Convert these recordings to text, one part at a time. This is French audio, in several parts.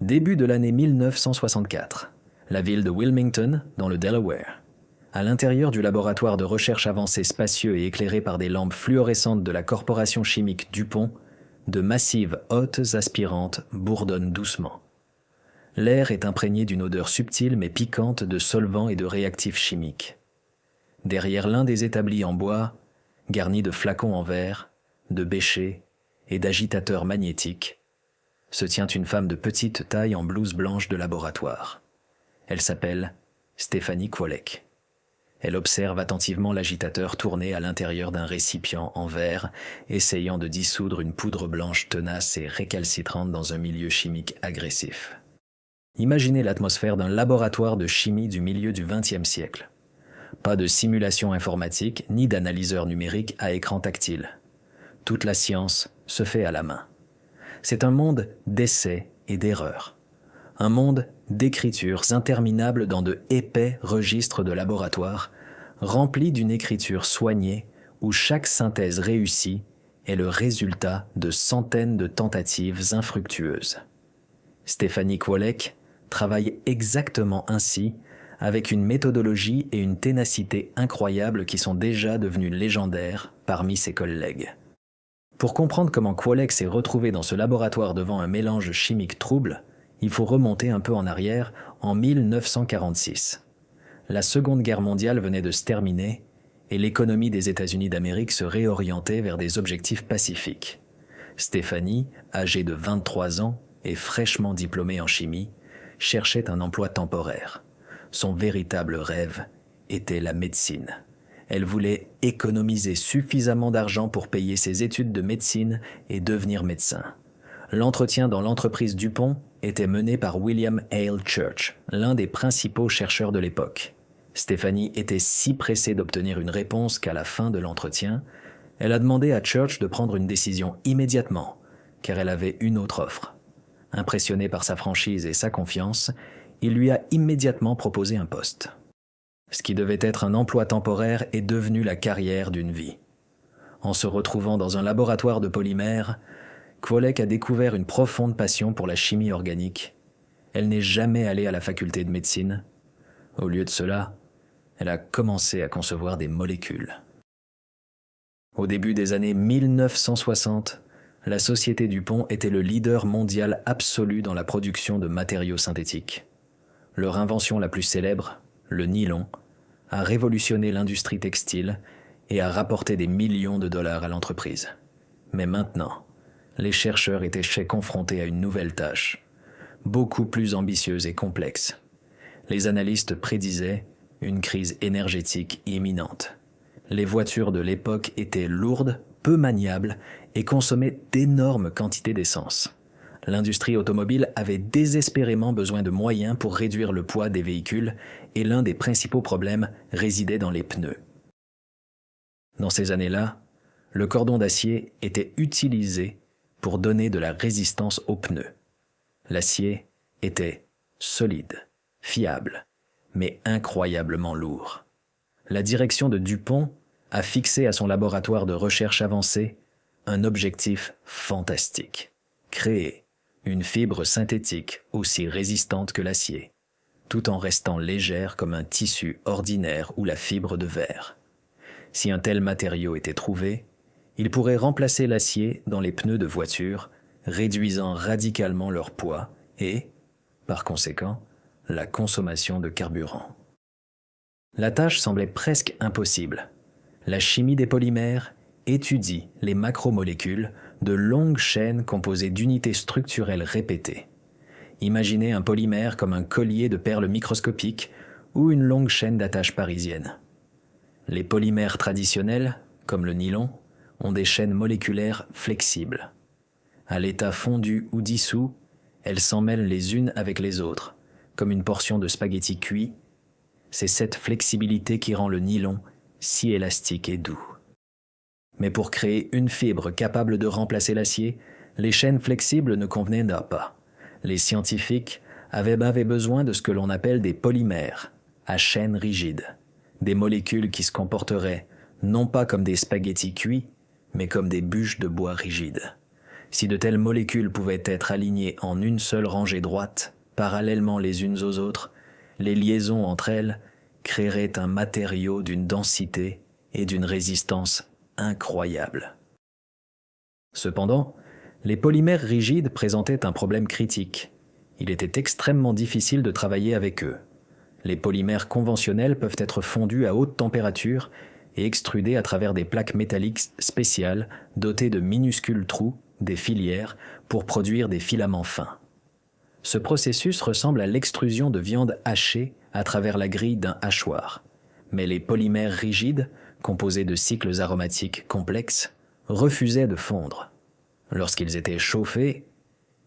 Début de l'année 1964. La ville de Wilmington, dans le Delaware. À l'intérieur du laboratoire de recherche avancée spacieux et éclairé par des lampes fluorescentes de la corporation chimique DuPont, de massives hôtes aspirantes bourdonnent doucement. L'air est imprégné d'une odeur subtile mais piquante de solvants et de réactifs chimiques. Derrière l'un des établis en bois, garnis de flacons en verre, de bêchers et d'agitateurs magnétiques, se tient une femme de petite taille en blouse blanche de laboratoire. Elle s'appelle Stephanie Kwolek. Elle observe attentivement l'agitateur tourner à l'intérieur d'un récipient en verre, essayant de dissoudre une poudre blanche tenace et récalcitrante dans un milieu chimique agressif. Imaginez l'atmosphère d'un laboratoire de chimie du milieu du XXe siècle. Pas de simulation informatique ni d'analyseur numérique à écran tactile. Toute la science se fait à la main. C'est un monde d'essais et d'erreurs. Un monde d'écritures interminables dans de épais registres de laboratoire, remplis d'une écriture soignée où chaque synthèse réussie est le résultat de centaines de tentatives infructueuses. Stephanie Kwolek travaille exactement ainsi, avec une méthodologie et une ténacité incroyables qui sont déjà devenues légendaires parmi ses collègues. Pour comprendre comment Kwolek s'est retrouvée dans ce laboratoire devant un mélange chimique trouble, il faut remonter un peu en arrière, en 1946. La Seconde Guerre mondiale venait de se terminer et l'économie des États-Unis d'Amérique se réorientait vers des objectifs pacifiques. Stephanie, âgée de 23 ans et fraîchement diplômée en chimie, cherchait un emploi temporaire. Son véritable rêve était la médecine. Elle voulait économiser suffisamment d'argent pour payer ses études de médecine et devenir médecin. L'entretien dans l'entreprise DuPont était mené par William Hale Church, l'un des principaux chercheurs de l'époque. Stephanie était si pressée d'obtenir une réponse qu'à la fin de l'entretien, elle a demandé à Church de prendre une décision immédiatement, car elle avait une autre offre. Impressionné par sa franchise et sa confiance, il lui a immédiatement proposé un poste. Ce qui devait être un emploi temporaire est devenu la carrière d'une vie. En se retrouvant dans un laboratoire de polymères, Kwolek a découvert une profonde passion pour la chimie organique. Elle n'est jamais allée à la faculté de médecine. Au lieu de cela, elle a commencé à concevoir des molécules. Au début des années 1960, la société DuPont était le leader mondial absolu dans la production de matériaux synthétiques. Leur invention la plus célèbre, le nylon, a révolutionné l'industrie textile et a rapporté des millions de dollars à l'entreprise. Mais maintenant, les chercheurs étaient confrontés à une nouvelle tâche, beaucoup plus ambitieuse et complexe. Les analystes prédisaient une crise énergétique imminente. Les voitures de l'époque étaient lourdes, peu maniables et consommaient d'énormes quantités d'essence. L'industrie automobile avait désespérément besoin de moyens pour réduire le poids des véhicules et l'un des principaux problèmes résidait dans les pneus. Dans ces années-là, le cordon d'acier était utilisé pour donner de la résistance aux pneus. L'acier était solide, fiable, mais incroyablement lourd. La direction de DuPont a fixé à son laboratoire de recherche avancée un objectif fantastique: créer une fibre synthétique aussi résistante que l'acier, tout en restant légère comme un tissu ordinaire ou la fibre de verre. Si un tel matériau était trouvé, il pourrait remplacer l'acier dans les pneus de voiture, réduisant radicalement leur poids et, par conséquent, la consommation de carburant. La tâche semblait presque impossible. La chimie des polymères étudie les macromolécules de longues chaînes composées d'unités structurelles répétées. Imaginez un polymère comme un collier de perles microscopiques ou une longue chaîne d'attache parisienne. Les polymères traditionnels, comme le nylon, ont des chaînes moléculaires flexibles. À l'état fondu ou dissous, elles s'en mêlent les unes avec les autres, comme une portion de spaghetti cuit. C'est cette flexibilité qui rend le nylon si élastique et doux. Mais pour créer une fibre capable de remplacer l'acier, les chaînes flexibles ne convenaient pas. Les scientifiques avaient besoin de ce que l'on appelle des polymères, à chaîne rigide, des molécules qui se comporteraient non pas comme des spaghettis cuits, mais comme des bûches de bois rigides. Si de telles molécules pouvaient être alignées en une seule rangée droite, parallèlement les unes aux autres, les liaisons entre elles créeraient un matériau d'une densité et d'une résistance incroyables. Cependant, les polymères rigides présentaient un problème critique. Il était extrêmement difficile de travailler avec eux. Les polymères conventionnels peuvent être fondus à haute température et extrudés à travers des plaques métalliques spéciales dotées de minuscules trous, des filières, pour produire des filaments fins. Ce processus ressemble à l'extrusion de viande hachée à travers la grille d'un hachoir. Mais les polymères rigides, composés de cycles aromatiques complexes, refusaient de fondre. Lorsqu'ils étaient chauffés,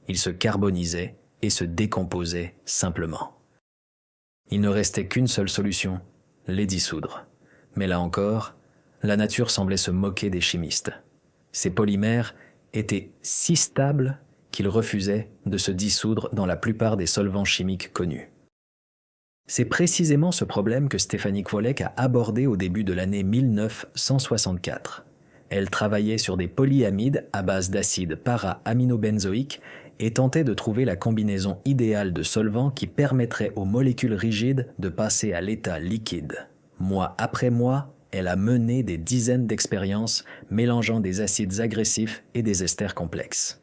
ils se carbonisaient et se décomposaient simplement. Il ne restait qu'une seule solution, les dissoudre. Mais là encore, la nature semblait se moquer des chimistes. Ces polymères étaient si stables qu'ils refusaient de se dissoudre dans la plupart des solvants chimiques connus. C'est précisément ce problème que Stéphanie Kwolek a abordé au début de l'année 1964. Elle travaillait sur des polyamides à base d'acide para-aminobenzoïque et tentait de trouver la combinaison idéale de solvants qui permettrait aux molécules rigides de passer à l'état liquide. Mois après mois, elle a mené des dizaines d'expériences mélangeant des acides agressifs et des esters complexes.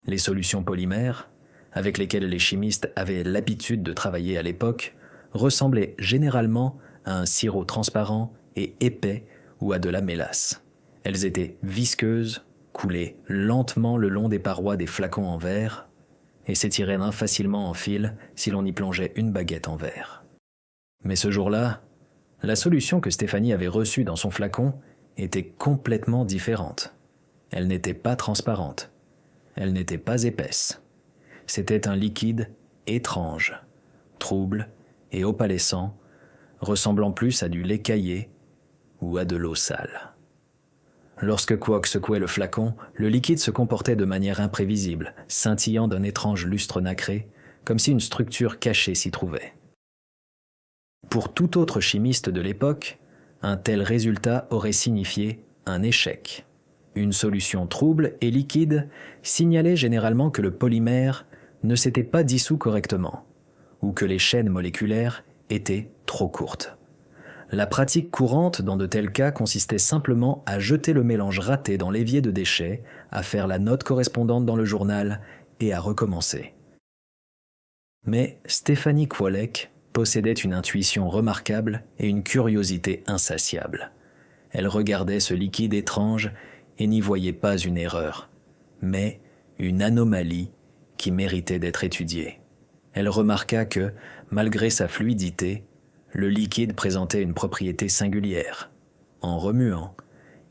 Les solutions polymères, avec lesquelles les chimistes avaient l'habitude de travailler à l'époque, ressemblaient généralement à un sirop transparent et épais ou à de la mélasse. Elles étaient visqueuses, coulaient lentement le long des parois des flacons en verre et s'étiraient facilement en fil si l'on y plongeait une baguette en verre. Mais ce jour-là, la solution que Stéphanie avait reçue dans son flacon était complètement différente. Elle n'était pas transparente. Elle n'était pas épaisse. C'était un liquide étrange, trouble et opalescent, ressemblant plus à du lait caillé ou à de l'eau sale. Lorsque Kwok secouait le flacon, le liquide se comportait de manière imprévisible, scintillant d'un étrange lustre nacré, comme si une structure cachée s'y trouvait. Pour tout autre chimiste de l'époque, un tel résultat aurait signifié un échec. Une solution trouble et liquide signalait généralement que le polymère ne s'était pas dissous correctement, ou que les chaînes moléculaires étaient trop courtes. La pratique courante dans de tels cas consistait simplement à jeter le mélange raté dans l'évier de déchets, à faire la note correspondante dans le journal et à recommencer. Mais Stéphanie Kwolek possédait une intuition remarquable et une curiosité insatiable. Elle regardait ce liquide étrange et n'y voyait pas une erreur, mais une anomalie qui méritait d'être étudiée. Elle remarqua que, malgré sa fluidité, le liquide présentait une propriété singulière. En remuant,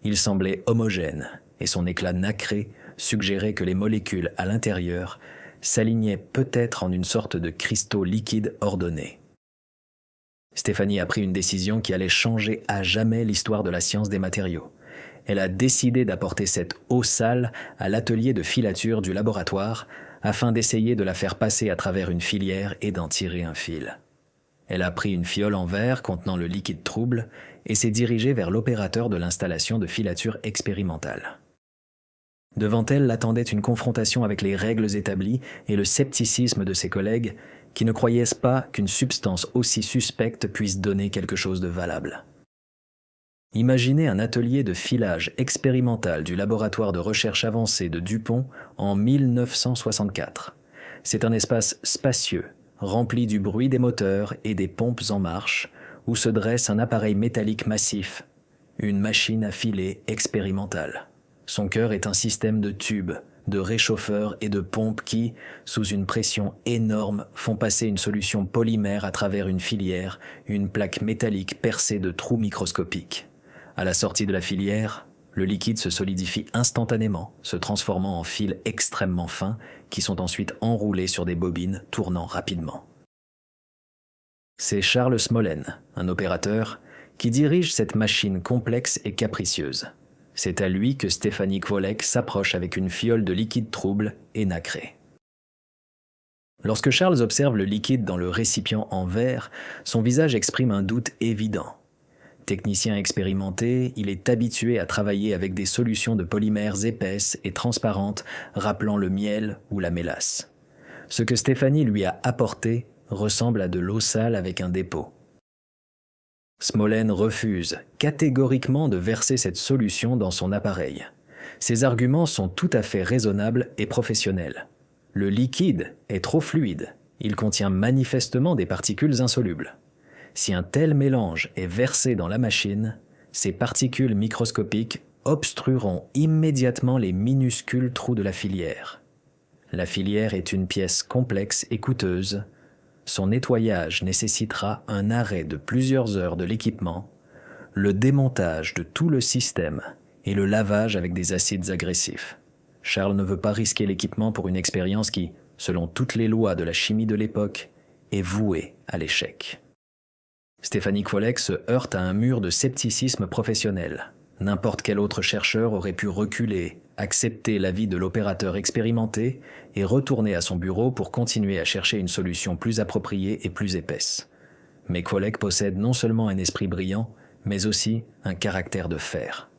il semblait homogène et son éclat nacré suggérait que les molécules à l'intérieur s'alignaient peut-être en une sorte de cristaux liquides ordonnés. Stéphanie a pris une décision qui allait changer à jamais l'histoire de la science des matériaux. Elle a décidé d'apporter cette eau sale à l'atelier de filature du laboratoire afin d'essayer de la faire passer à travers une filière et d'en tirer un fil. Elle a pris une fiole en verre contenant le liquide trouble et s'est dirigée vers l'opérateur de l'installation de filature expérimentale. Devant elle l'attendait une confrontation avec les règles établies et le scepticisme de ses collègues qui ne croyaient pas qu'une substance aussi suspecte puisse donner quelque chose de valable. Imaginez un atelier de filage expérimental du laboratoire de recherche avancée de DuPont en 1964. C'est un espace spacieux, rempli du bruit des moteurs et des pompes en marche, où se dresse un appareil métallique massif, une machine à filer expérimentale. Son cœur est un système de tubes, de réchauffeurs et de pompes qui, sous une pression énorme, font passer une solution polymère à travers une filière, une plaque métallique percée de trous microscopiques. À la sortie de la filière, le liquide se solidifie instantanément, se transformant en fils extrêmement fins qui sont ensuite enroulés sur des bobines tournant rapidement. C'est Charles Smollen, un opérateur, qui dirige cette machine complexe et capricieuse. C'est à lui que Stéphanie Kwolek s'approche avec une fiole de liquide trouble et nacré. Lorsque Charles observe le liquide dans le récipient en verre, son visage exprime un doute évident. Technicien expérimenté, il est habitué à travailler avec des solutions de polymères épaisses et transparentes rappelant le miel ou la mélasse. Ce que Stéphanie lui a apporté ressemble à de l'eau sale avec un dépôt. Smolène refuse catégoriquement de verser cette solution dans son appareil. Ses arguments sont tout à fait raisonnables et professionnels. Le liquide est trop fluide, il contient manifestement des particules insolubles. Si un tel mélange est versé dans la machine, ces particules microscopiques obstrueront immédiatement les minuscules trous de la filière. La filière est une pièce complexe et coûteuse. Son nettoyage nécessitera un arrêt de plusieurs heures de l'équipement, le démontage de tout le système et le lavage avec des acides agressifs. Charles ne veut pas risquer l'équipement pour une expérience qui, selon toutes les lois de la chimie de l'époque, est vouée à l'échec. Stéphanie Kwolek se heurte à un mur de scepticisme professionnel. N'importe quel autre chercheur aurait pu reculer, accepter l'avis de l'opérateur expérimenté et retourner à son bureau pour continuer à chercher une solution plus appropriée et plus épaisse. Mais Kwolek possède non seulement un esprit brillant, mais aussi un caractère de fer.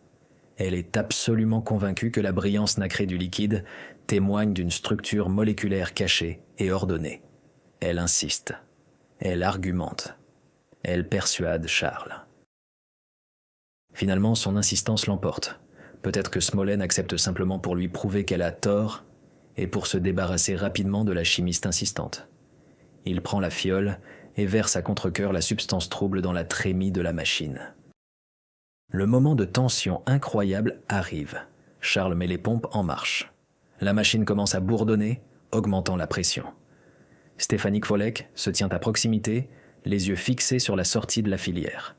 Elle est absolument convaincue que la brillance nacrée du liquide témoigne d'une structure moléculaire cachée et ordonnée. Elle insiste. Elle argumente. Elle persuade Charles. Finalement, son insistance l'emporte. Peut-être que Smolène accepte simplement pour lui prouver qu'elle a tort et pour se débarrasser rapidement de la chimiste insistante. Il prend la fiole et verse à contre-cœur la substance trouble dans la trémie de la machine. Le moment de tension incroyable arrive. Charles met les pompes en marche. La machine commence à bourdonner, augmentant la pression. Stéphanie Kwolek se tient à proximité, les yeux fixés sur la sortie de la filière.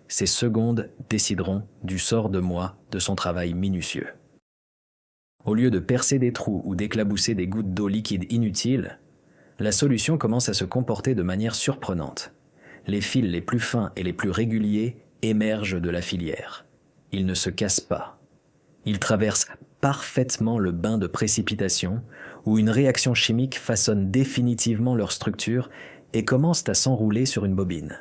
Ces secondes décideront du sort de moi de son travail minutieux. Au lieu de percer des trous ou d'éclabousser des gouttes d'eau liquide inutiles, la solution commence à se comporter de manière surprenante. Les fils les plus fins et les plus réguliers émergent de la filière. Ils ne se cassent pas. Ils traversent parfaitement le bain de précipitation où une réaction chimique façonne définitivement leur structure et commencent à s'enrouler sur une bobine.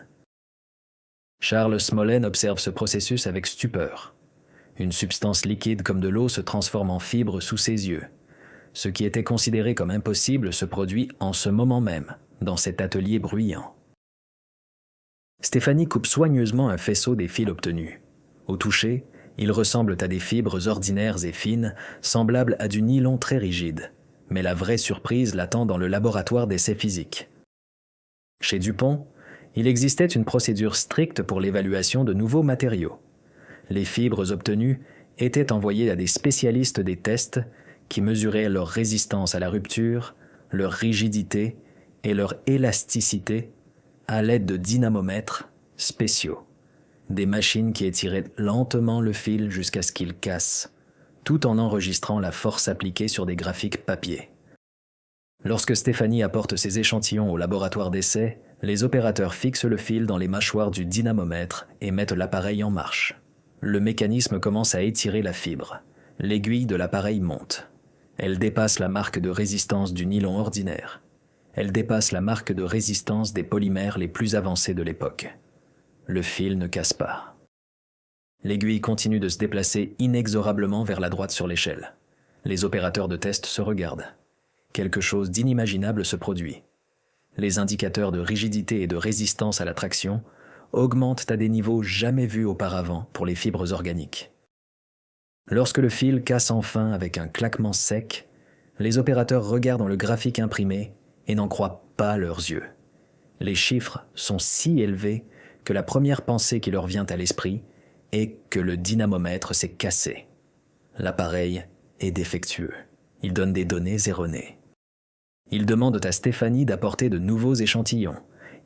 Charles Smolène observe ce processus avec stupeur. Une substance liquide comme de l'eau se transforme en fibre sous ses yeux. Ce qui était considéré comme impossible se produit en ce moment même, dans cet atelier bruyant. Stéphanie coupe soigneusement un faisceau des fils obtenus. Au toucher, ils ressemblent à des fibres ordinaires et fines, semblables à du nylon très rigide. Mais la vraie surprise l'attend dans le laboratoire d'essais physiques. Chez Dupont, il existait une procédure stricte pour l'évaluation de nouveaux matériaux. Les fibres obtenues étaient envoyées à des spécialistes des tests qui mesuraient leur résistance à la rupture, leur rigidité et leur élasticité à l'aide de dynamomètres spéciaux, des machines qui étiraient lentement le fil jusqu'à ce qu'il casse, tout en enregistrant la force appliquée sur des graphiques papier. Lorsque Stéphanie apporte ses échantillons au laboratoire d'essai, les opérateurs fixent le fil dans les mâchoires du dynamomètre et mettent l'appareil en marche. Le mécanisme commence à étirer la fibre. L'aiguille de l'appareil monte. Elle dépasse la marque de résistance du nylon ordinaire. Elle dépasse la marque de résistance des polymères les plus avancés de l'époque. Le fil ne casse pas. L'aiguille continue de se déplacer inexorablement vers la droite sur l'échelle. Les opérateurs de test se regardent. Quelque chose d'inimaginable se produit. Les indicateurs de rigidité et de résistance à la traction augmentent à des niveaux jamais vus auparavant pour les fibres organiques. Lorsque le fil casse enfin avec un claquement sec, les opérateurs regardent le graphique imprimé et n'en croient pas leurs yeux. Les chiffres sont si élevés que la première pensée qui leur vient à l'esprit est que le dynamomètre s'est cassé. L'appareil est défectueux. Il donne des données erronées. Ils demandent à Stéphanie d'apporter de nouveaux échantillons.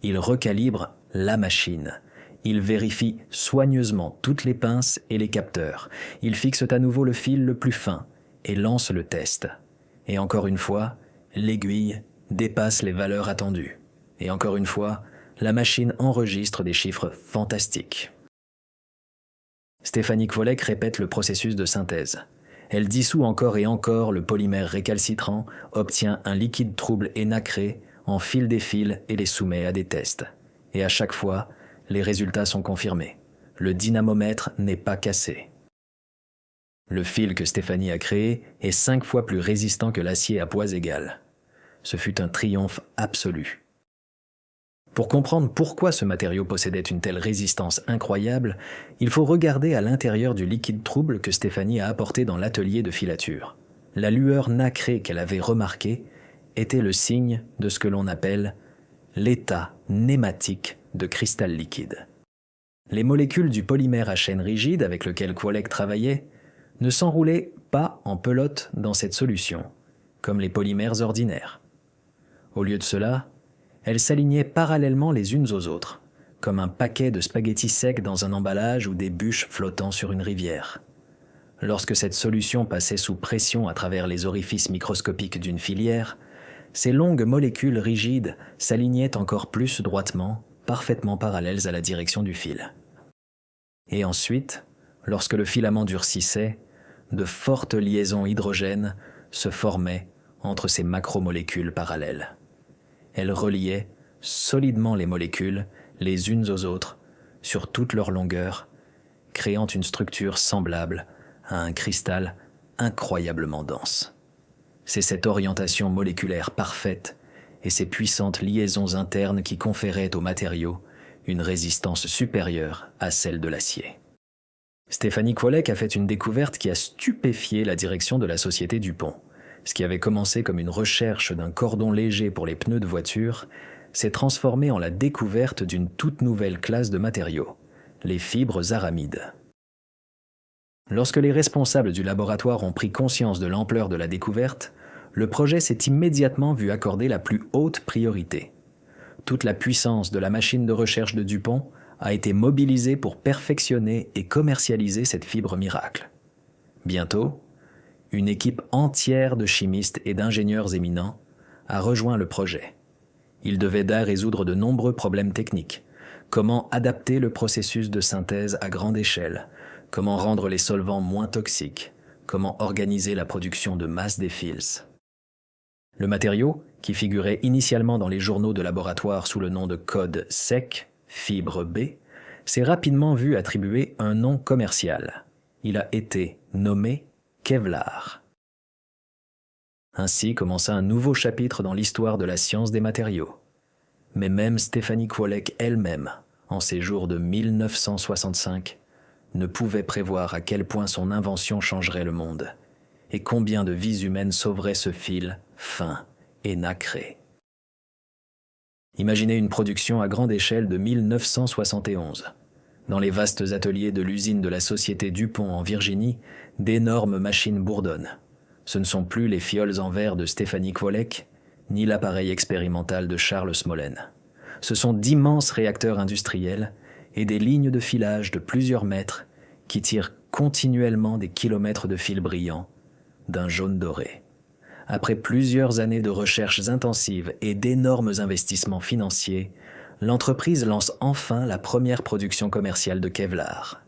Ils recalibrent la machine. Ils vérifient soigneusement toutes les pinces et les capteurs. Ils fixent à nouveau le fil le plus fin et lancent le test. Et encore une fois, l'aiguille dépasse les valeurs attendues. Et encore une fois, la machine enregistre des chiffres fantastiques. Stéphanie Kwolek répète le processus de synthèse. Elle dissout encore et encore le polymère récalcitrant, obtient un liquide trouble et nacré, enfile des fils et les soumet à des tests. Et à chaque fois, les résultats sont confirmés. le dynamomètre n'est pas cassé. Le fil que Stéphanie a créé est 5 fois plus résistant que l'acier à poids égales. Ce fut un triomphe absolu. Pour comprendre pourquoi ce matériau possédait une telle résistance incroyable, il faut regarder à l'intérieur du liquide trouble que Stéphanie a apporté dans l'atelier de filature. La lueur nacrée qu'elle avait remarquée était le signe de ce que l'on appelle l'état nématique de cristal liquide. Les molécules du polymère à chaîne rigide avec lequel Kwolek travaillait ne s'enroulaient pas en pelote dans cette solution, comme les polymères ordinaires. Au lieu de cela, elles s'alignaient parallèlement les unes aux autres, comme un paquet de spaghettis secs dans un emballage ou des bûches flottant sur une rivière. Lorsque cette solution passait sous pression à travers les orifices microscopiques d'une filière, ces longues molécules rigides s'alignaient encore plus droitement, parfaitement parallèles à la direction du fil. Et ensuite, lorsque le filament durcissait, de fortes liaisons hydrogènes se formaient entre ces macromolécules parallèles. Elles reliaient solidement les molécules les unes aux autres sur toute leur longueur, créant une structure semblable à un cristal incroyablement dense. C'est cette orientation moléculaire parfaite et ces puissantes liaisons internes qui conféraient au matériau une résistance supérieure à celle de l'acier. Stéphanie Kwolek a fait une découverte qui a stupéfié la direction de la société DuPont. Ce qui avait commencé comme une recherche d'un cordon léger pour les pneus de voiture s'est transformé en la découverte d'une toute nouvelle classe de matériaux, les fibres aramides. Lorsque les responsables du laboratoire ont pris conscience de l'ampleur de la découverte, le projet s'est immédiatement vu accorder la plus haute priorité. Toute la puissance de la machine de recherche de DuPont a été mobilisée pour perfectionner et commercialiser cette fibre miracle. Bientôt, une équipe entière de chimistes et d'ingénieurs éminents a rejoint le projet. Ils devaient résoudre de nombreux problèmes techniques. Comment adapter le processus de synthèse à grande échelle? Comment rendre les solvants moins toxiques? Comment organiser la production de masse des fils? Le matériau, qui figurait initialement dans les journaux de laboratoire sous le nom de code SEC, fibre B, s'est rapidement vu attribuer un nom commercial. Il a été nommé Kevlar. Ainsi commença un nouveau chapitre dans l'histoire de la science des matériaux. Mais même Stéphanie Kwolek elle-même, en ces jours de 1965, ne pouvait prévoir à quel point son invention changerait le monde, et combien de vies humaines sauverait ce fil fin et nacré. Imaginez une production à grande échelle de 1971. Dans les vastes ateliers de l'usine de la société DuPont en Virginie, d'énormes machines bourdonnent. Ce ne sont plus les fioles en verre de Stéphanie Kwolek, ni l'appareil expérimental de Charles Smollen. Ce sont d'immenses réacteurs industriels et des lignes de filage de plusieurs mètres qui tirent continuellement des kilomètres de fils brillants d'un jaune doré. Après plusieurs années de recherches intensives et d'énormes investissements financiers, l'entreprise lance enfin la première production commerciale de Kevlar.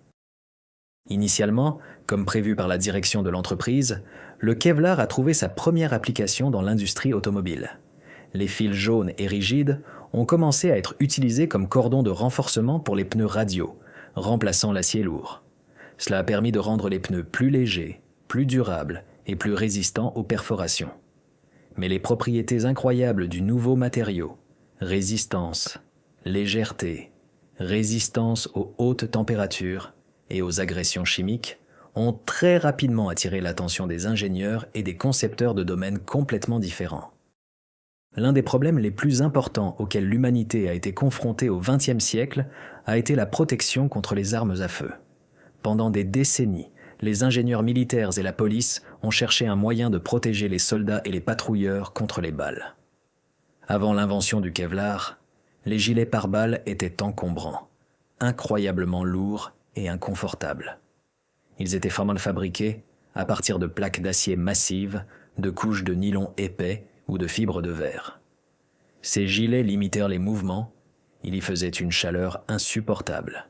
Initialement, comme prévu par la direction de l'entreprise, le Kevlar a trouvé sa première application dans l'industrie automobile. Les fils jaunes et rigides ont commencé à être utilisés comme cordon de renforcement pour les pneus radiaux, remplaçant l'acier lourd. Cela a permis de rendre les pneus plus légers, plus durables et plus résistants aux perforations. Mais les propriétés incroyables du nouveau matériau, résistance, légèreté, résistance aux hautes températures et aux agressions chimiques, ont très rapidement attiré l'attention des ingénieurs et des concepteurs de domaines complètement différents. L'un des problèmes les plus importants auxquels l'humanité a été confrontée au XXe siècle a été la protection contre les armes à feu. Pendant des décennies, les ingénieurs militaires et la police ont cherché un moyen de protéger les soldats et les patrouilleurs contre les balles. Avant l'invention du Kevlar, les gilets pare-balles étaient encombrants, incroyablement lourds et inconfortables. Ils étaient fabriqués à partir de plaques d'acier massives, de couches de nylon épais ou de fibres de verre. Ces gilets limitèrent les mouvements, il y faisait une chaleur insupportable.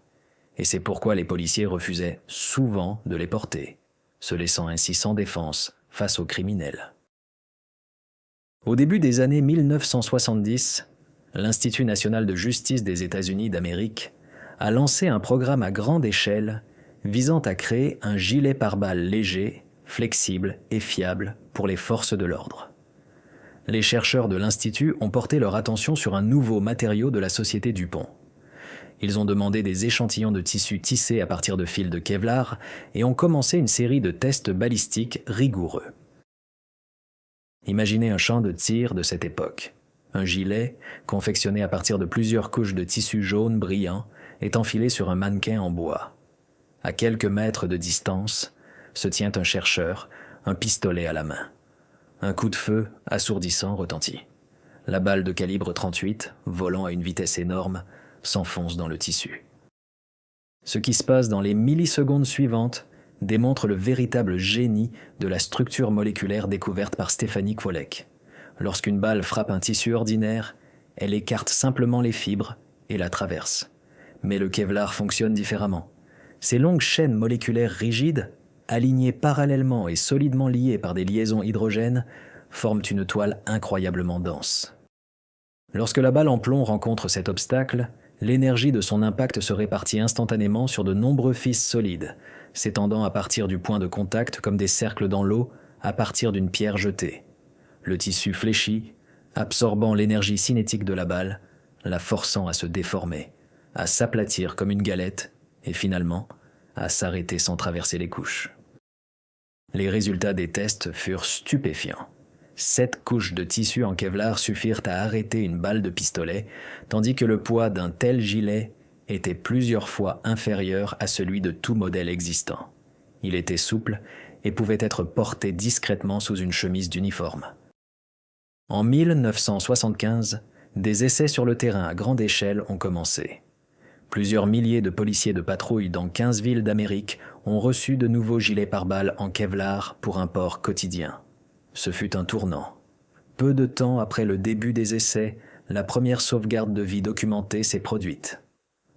Et c'est pourquoi les policiers refusaient souvent de les porter, se laissant ainsi sans défense face aux criminels. Au début des années 1970, l'Institut national de justice des États-Unis d'Amérique a lancé un programme à grande échelle visant à créer un gilet pare-balles léger, flexible et fiable pour les forces de l'ordre. Les chercheurs de l'Institut ont porté leur attention sur un nouveau matériau de la société Dupont. Ils ont demandé des échantillons de tissu tissés à partir de fils de Kevlar et ont commencé une série de tests balistiques rigoureux. Imaginez un champ de tir de cette époque. Un gilet, confectionné à partir de plusieurs couches de tissu jaune brillant, est enfilé sur un mannequin en bois. À quelques mètres de distance, se tient un chercheur, un pistolet à la main. Un coup de feu assourdissant retentit. La balle de calibre 38, volant à une vitesse énorme, s'enfonce dans le tissu. Ce qui se passe dans les millisecondes suivantes démontre le véritable génie de la structure moléculaire découverte par Stefanie Kwolek. Lorsqu'une balle frappe un tissu ordinaire, elle écarte simplement les fibres et la traverse. Mais le Kevlar fonctionne différemment. Ces longues chaînes moléculaires rigides, alignées parallèlement et solidement liées par des liaisons hydrogènes, forment une toile incroyablement dense. Lorsque la balle en plomb rencontre cet obstacle, l'énergie de son impact se répartit instantanément sur de nombreux fils solides, s'étendant à partir du point de contact comme des cercles dans l'eau à partir d'une pierre jetée. Le tissu fléchit, absorbant l'énergie cinétique de la balle, la forçant à se déformer, à s'aplatir comme une galette et finalement à s'arrêter sans traverser les couches. Les résultats des tests furent stupéfiants. 7 couches de tissu en Kevlar suffirent à arrêter une balle de pistolet, tandis que le poids d'un tel gilet était plusieurs fois inférieur à celui de tout modèle existant. Il était souple et pouvait être porté discrètement sous une chemise d'uniforme. En 1975, des essais sur le terrain à grande échelle ont commencé. Plusieurs milliers de policiers de patrouille dans 15 villes d'Amérique ont reçu de nouveaux gilets pare-balles en Kevlar pour un port quotidien. Ce fut un tournant. Peu de temps après le début des essais, la première sauvegarde de vie documentée s'est produite.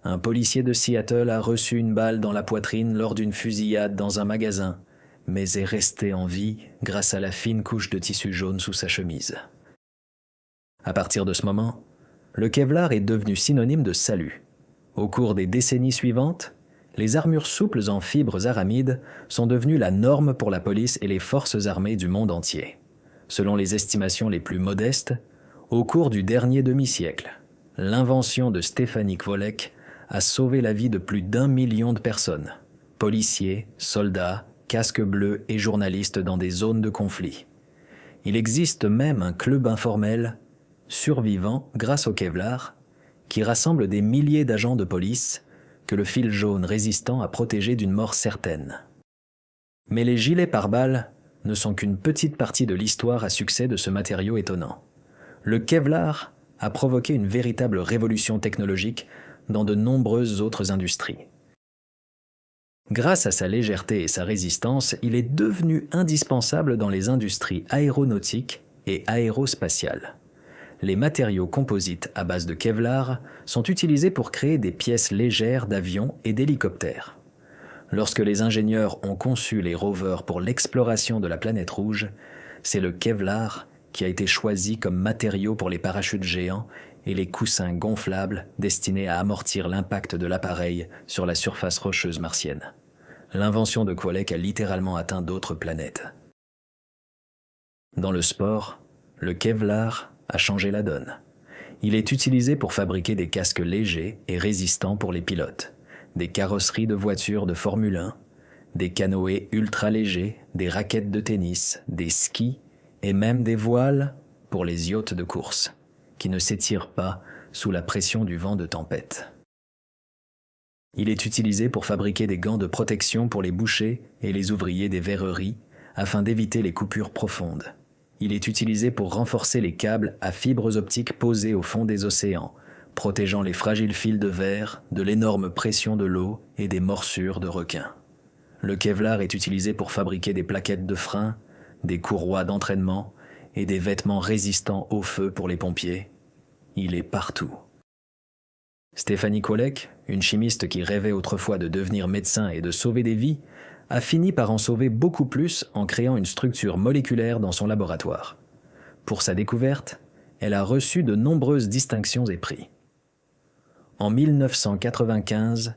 Un policier de Seattle a reçu une balle dans la poitrine lors d'une fusillade dans un magasin, mais est resté en vie grâce à la fine couche de tissu jaune sous sa chemise. À partir de ce moment, le Kevlar est devenu synonyme de salut. Au cours des décennies suivantes, les armures souples en fibres aramides sont devenues la norme pour la police et les forces armées du monde entier. Selon les estimations les plus modestes, au cours du dernier demi-siècle, l'invention de Stefanie Kwolek a sauvé la vie de plus d'1 million de personnes, policiers, soldats, casques bleus et journalistes dans des zones de conflit. Il existe même un club informel, survivant grâce au Kevlar, qui rassemble des milliers d'agents de police que le fil jaune résistant a protégé d'une mort certaine. Mais les gilets pare-balles ne sont qu'une petite partie de l'histoire à succès de ce matériau étonnant. Le Kevlar a provoqué une véritable révolution technologique dans de nombreuses autres industries. Grâce à sa légèreté et sa résistance, il est devenu indispensable dans les industries aéronautiques et aérospatiales. Les matériaux composites à base de Kevlar sont utilisés pour créer des pièces légères d'avions et d'hélicoptères. Lorsque les ingénieurs ont conçu les rovers pour l'exploration de la planète rouge, c'est le Kevlar qui a été choisi comme matériau pour les parachutes géants et les coussins gonflables destinés à amortir l'impact de l'appareil sur la surface rocheuse martienne. L'invention de Kwolek a littéralement atteint d'autres planètes. Dans le sport, le Kevlar a changé la donne. Il est utilisé pour fabriquer des casques légers et résistants pour les pilotes, des carrosseries de voitures de Formule 1, des canoës ultra légers, des raquettes de tennis, des skis et même des voiles pour les yachts de course, qui ne s'étirent pas sous la pression du vent de tempête. Il est utilisé pour fabriquer des gants de protection pour les bouchers et les ouvriers des verreries afin d'éviter les coupures profondes. Il est utilisé pour renforcer les câbles à fibres optiques posés au fond des océans, protégeant les fragiles fils de verre de l'énorme pression de l'eau et des morsures de requins. Le Kevlar est utilisé pour fabriquer des plaquettes de frein, des courroies d'entraînement et des vêtements résistants au feu pour les pompiers. Il est partout. Stefanie Kwolek, une chimiste qui rêvait autrefois de devenir médecin et de sauver des vies, a fini par en sauver beaucoup plus en créant une structure moléculaire dans son laboratoire. Pour sa découverte, elle a reçu de nombreuses distinctions et prix. En 1995,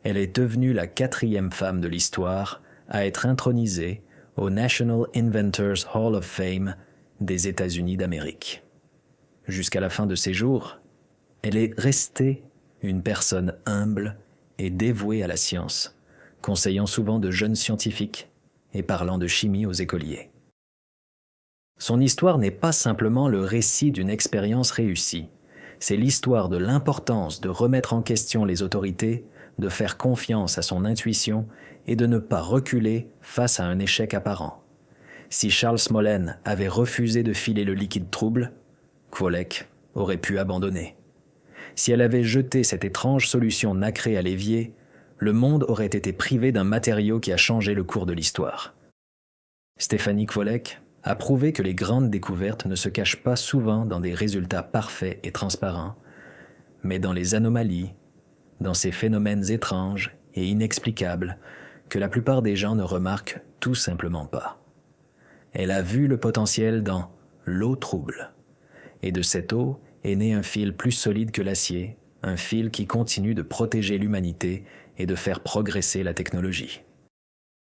elle est devenue la 4e femme de l'histoire à être intronisée au National Inventors Hall of Fame des États-Unis d'Amérique. Jusqu'à la fin de ses jours, elle est restée une personne humble et dévouée à la science, conseillant souvent de jeunes scientifiques et parlant de chimie aux écoliers. Son histoire n'est pas simplement le récit d'une expérience réussie, c'est l'histoire de l'importance de remettre en question les autorités, de faire confiance à son intuition et de ne pas reculer face à un échec apparent. Si Charles Smollen avait refusé de filer le liquide trouble, Kwolek aurait pu abandonner. Si elle avait jeté cette étrange solution nacrée à l'évier, le monde aurait été privé d'un matériau qui a changé le cours de l'histoire. Stefanie Kwolek a prouvé que les grandes découvertes ne se cachent pas souvent dans des résultats parfaits et transparents, mais dans les anomalies, dans ces phénomènes étranges et inexplicables que la plupart des gens ne remarquent tout simplement pas. Elle a vu le potentiel dans l'eau trouble. Et de cette eau est né un fil plus solide que l'acier, un fil qui continue de protéger l'humanité et de faire progresser la technologie.